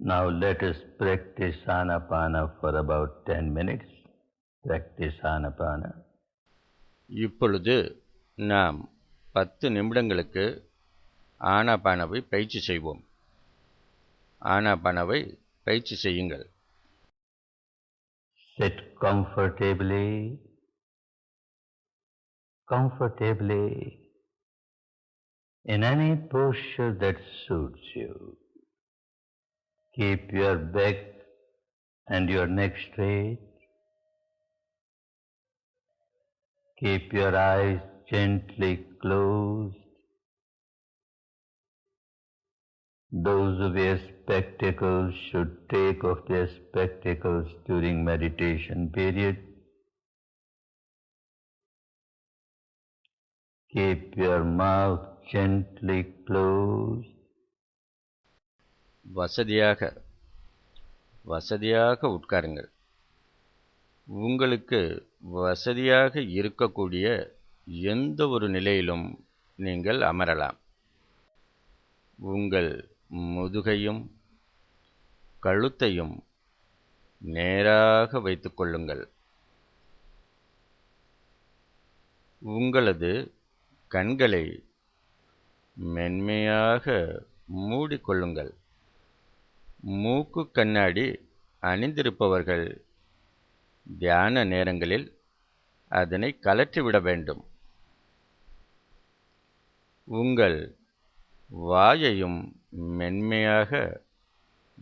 Now let us practice Anapana for about 10 minutes. Practice Anapana. இப்பொழுது நாம் 10 நிமிடங்களுக்கு ஆனாபானவை பயிற்சி செய்வோம். ஆனாபானவை பயிற்சி செய்யுங்கள். Sit comfortably. In any posture that suits you. Keep your back and your neck straight. Keep your eyes gently closed. Those who wear spectacles should take off their spectacles during meditation period. Keep your mouth gently closed. வசதியாக உட்காருங்கள். உங்களுக்கு வசதியாக இருக்கக்கூடிய எந்த ஒரு நிலையிலும் நீங்கள் அமரலாம். உங்கள் முதுகையும் கழுத்தையும் நேராக வைத்துக் கொள்ளுங்கள். உங்களது கண்களை மென்மையாக மூடிக்கொள்ளுங்கள். மூக்கு கண்ணாடி அணிந்திருப்பவர்கள் தியான நேரங்களில் அதனை கழற்றிவிட வேண்டும். உங்கள் வாயையும் மென்மையாக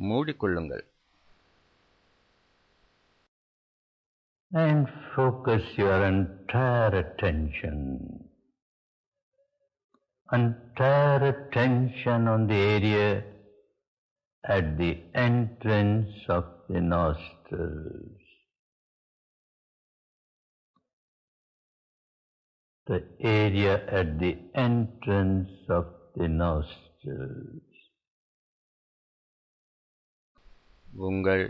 மூடிக்கொள்ளுங்கள். And focus your entire attention on the area at the entrance of the nostrils. The area at the entrance of the nostrils. உங்கள்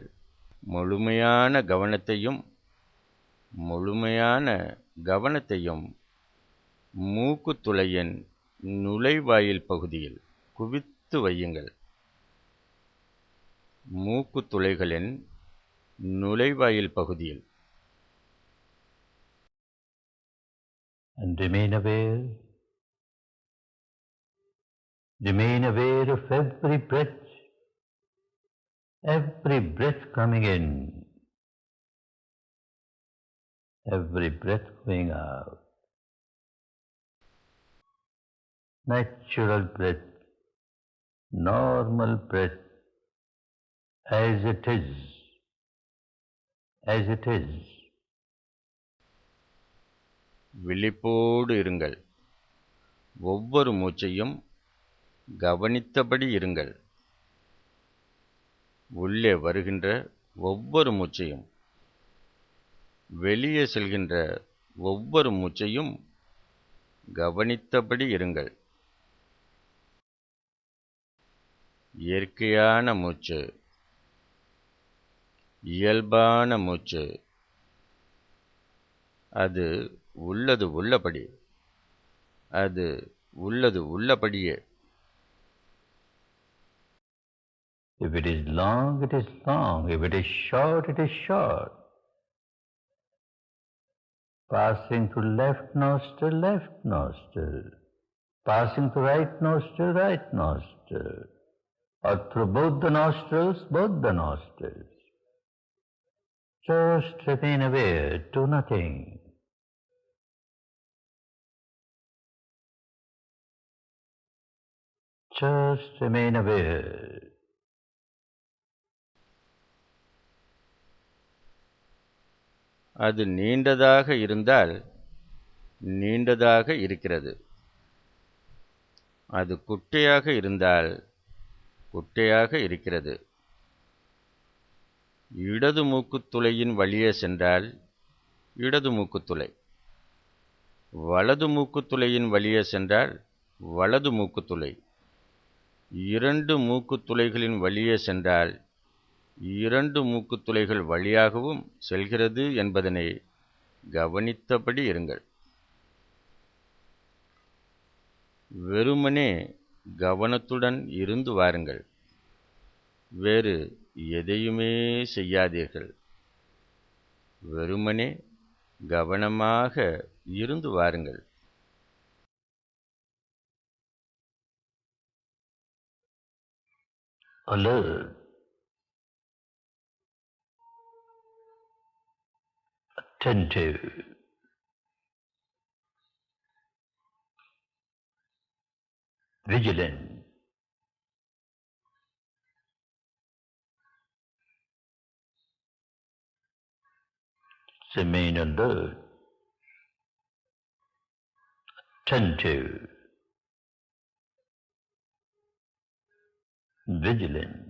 முழுமையான கவனத்தையும் மூக்குத்துளையின் நுழைவாயில் பகுதியில் குவித்து வையுங்கள். மூக்குத்துளைகளின் நுழைவாயில் பகுதியில். And remain aware of every breath coming in, every breath going out. Natural breath, normal breath, as it is. விழிப்போடு இருங்கள். ஒவ்வொரு மூச்சையும் கவனித்தபடி இருங்கள். உள்ளே வருகின்ற ஒவ்வொரு மூச்சையும், வெளியே செல்கின்ற ஒவ்வொரு மூச்சையும் கவனித்தபடி இருங்கள். இயற்கையான மூச்சு, இயல்பான மூச்சு. அது உள்ளது உள்ளபடியே. If it is long, it is long. If it is short, it is short. Passing through left nostril. Passing through right nostril. Or through both the nostrils. Just remain aware, do nothing. Just remain aware. அது நீண்டதாக இருந்தால் நீண்டதாக இருக்கிறது. அது குட்டையாக இருந்தால் குட்டையாக இருக்கிறது. இடது மூக்குத்துளையின் வழியே சென்றால் இடது மூக்குத்துளை, வலது மூக்குத்துளையின் வழியே சென்றால் வலது மூக்குத்துளை, இரண்டு மூக்குத்துளைகளின் வழியே சென்றால் இரண்டு மூக்குத்துளைகள் வழியாகவும் செல்கிறது என்பதனை கவனித்தபடி இருங்கள். வெறுமனே கவனத்துடன் இருந்து வாருங்கள். வேறு எதையுமே செய்யாதீர்கள். வெறுமனே கவனமாக இருந்து வாருங்கள். Alert, attentive, vigilant, remain alert, attentive, vigilant.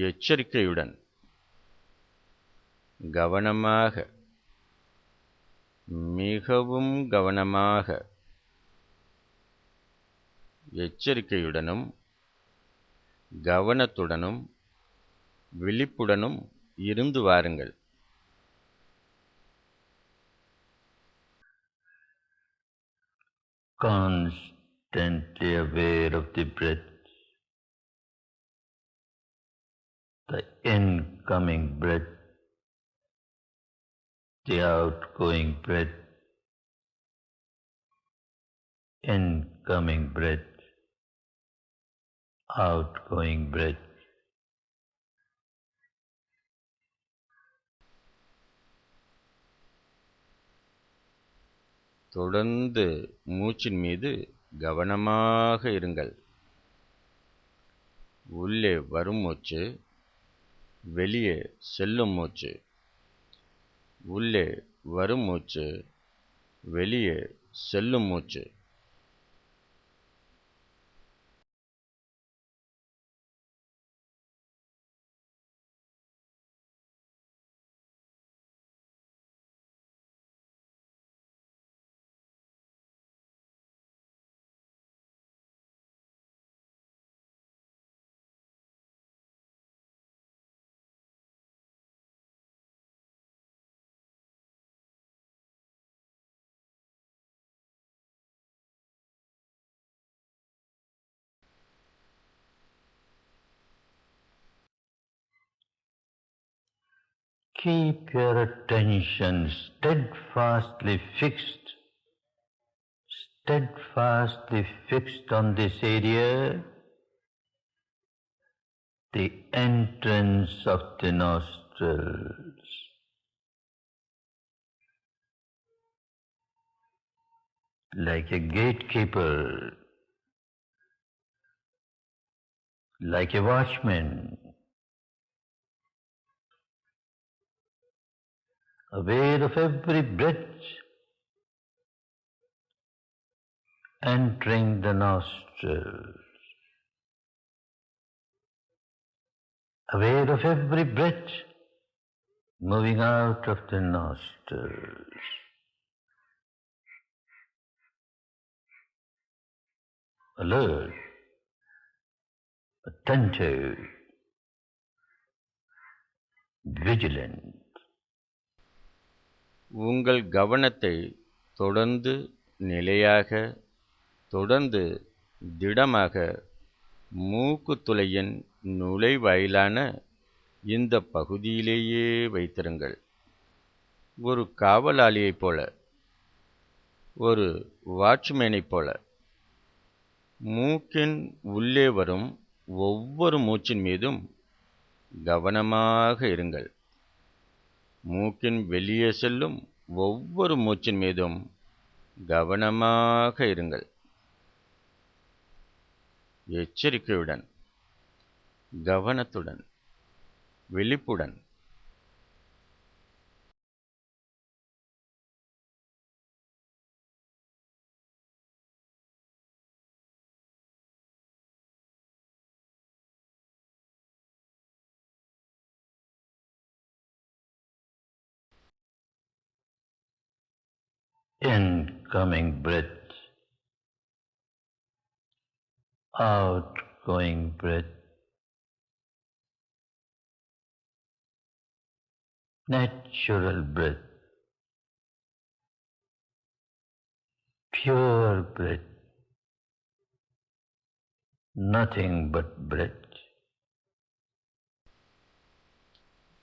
எச்சரிக்கையுடன், கவனமாக, மிகவும் கவனமாக, எச்சரிக்கையுடனும் கவனத்துடனும் விழிப்புடனும் இருந்து வாருங்கள். Constantly aware of the breath, the incoming breath, the outgoing breath, incoming breath, outgoing breath. தொடர்ந்து மூச்சின் மீது கவனமாக இருங்கள். உள்ளே வரும் மூச்சு, வெளியே செல்லும் மூச்சு. உள்ளே வரும் மூச்சு, வெளியே செல்லும் மூச்சு. Keep your attention steadfastly fixed on this area, the entrance of the nostrils. Like a gatekeeper, like a watchman, aware of every breath entering the nostrils, aware of every breath moving out of the nostrils. Alert, attentive, vigilant. உங்கள் கவனத்தை தொடர்ந்து நிலையாக, தொடர்ந்து திடமாக மூக்குத்துளையின் நுழைவாயிலான இந்த பகுதியிலேயே வைத்திருங்கள். ஒரு காவலாளியைப் போல, ஒரு வாட்ச்மேனைப் போல. மூக்கின் உள்ளே வரும் ஒவ்வொரு மூச்சின் மீதும் கவனமாக இருங்கள். மூக்கின் வெளியே செல்லும் ஒவ்வொரு மூச்சின் மீதும் கவனமாக இருங்கள். எச்சரிக்கையுடன், கவனத்துடன், விழிப்புடன். Incoming breath, outgoing breath, natural breath, pure breath, nothing but breath.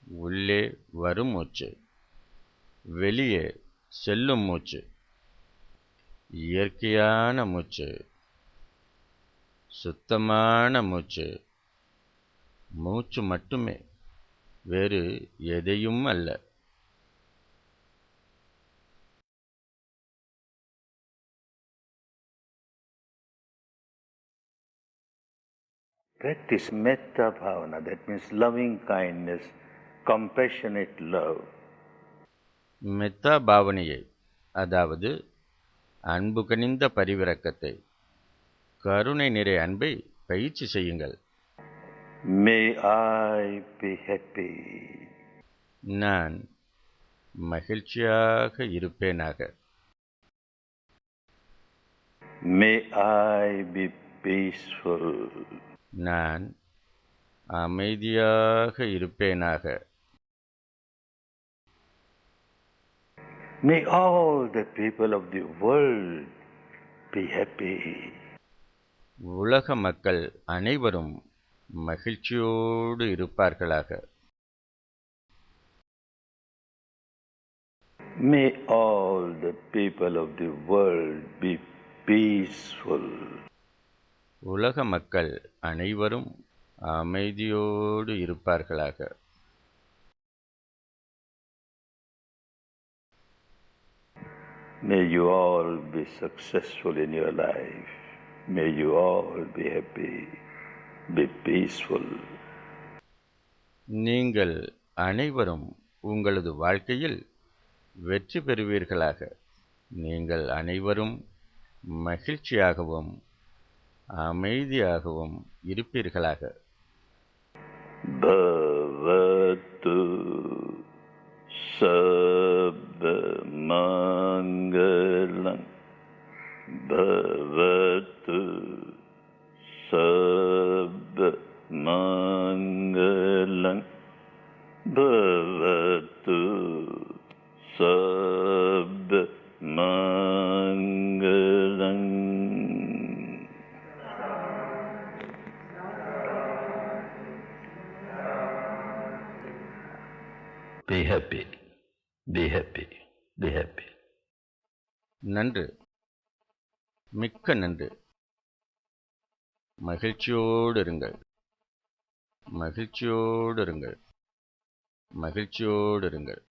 உள்ளே வரும் மூச்சு, வெளியே செல்லும் மூச்சு, இயற்கையான மூச்சு, சுத்தமான மூச்சு, மூச்சு மட்டுமே, வேறு எதையும் அல்ல. Practice metta bhavana, that means loving kindness, compassionate love. மெத்தா பாவனையை, அதாவது அன்பு கனிந்த பரிவிரக்கத்தை, கருணை நிறை அன்பை பயிற்சி செய்யுங்கள். May I be happy. நான் மகிழ்ச்சியாக இருப்பேனாக. May I be peaceful. நான் அமைதியாக இருப்பேனாக. May all the people of the world be happy. உலக மக்கள் அனைவரும் மகிழ்ச்சியோடு இருப்பார்களாக. May all the people of the world be peaceful. உலக மக்கள் அனைவரும் அமைதியோடு இருப்பார்களாக. May you all be successful in your life. May you all be happy, be peaceful. நீங்கள் அனைவரும் உங்களது வாழ்க்கையில் வெற்றி பெறுவீர்களாக. நீங்கள் அனைவரும் மகிழ்ச்சியாகவும் அமைதியாகவும் இருப்பீர்களாக. Bhavatu sabba mangalam. Bhavatu sabba mangalam. Bhavatu sabba mangalam. Be happy, be happy, be happy. நன்று, மிக்க நன்று. மகிழ்ச்சியோடு இருங்கள், மகிழ்ச்சியோடு இருங்கள், மகிழ்ச்சியோடு இருங்கள்.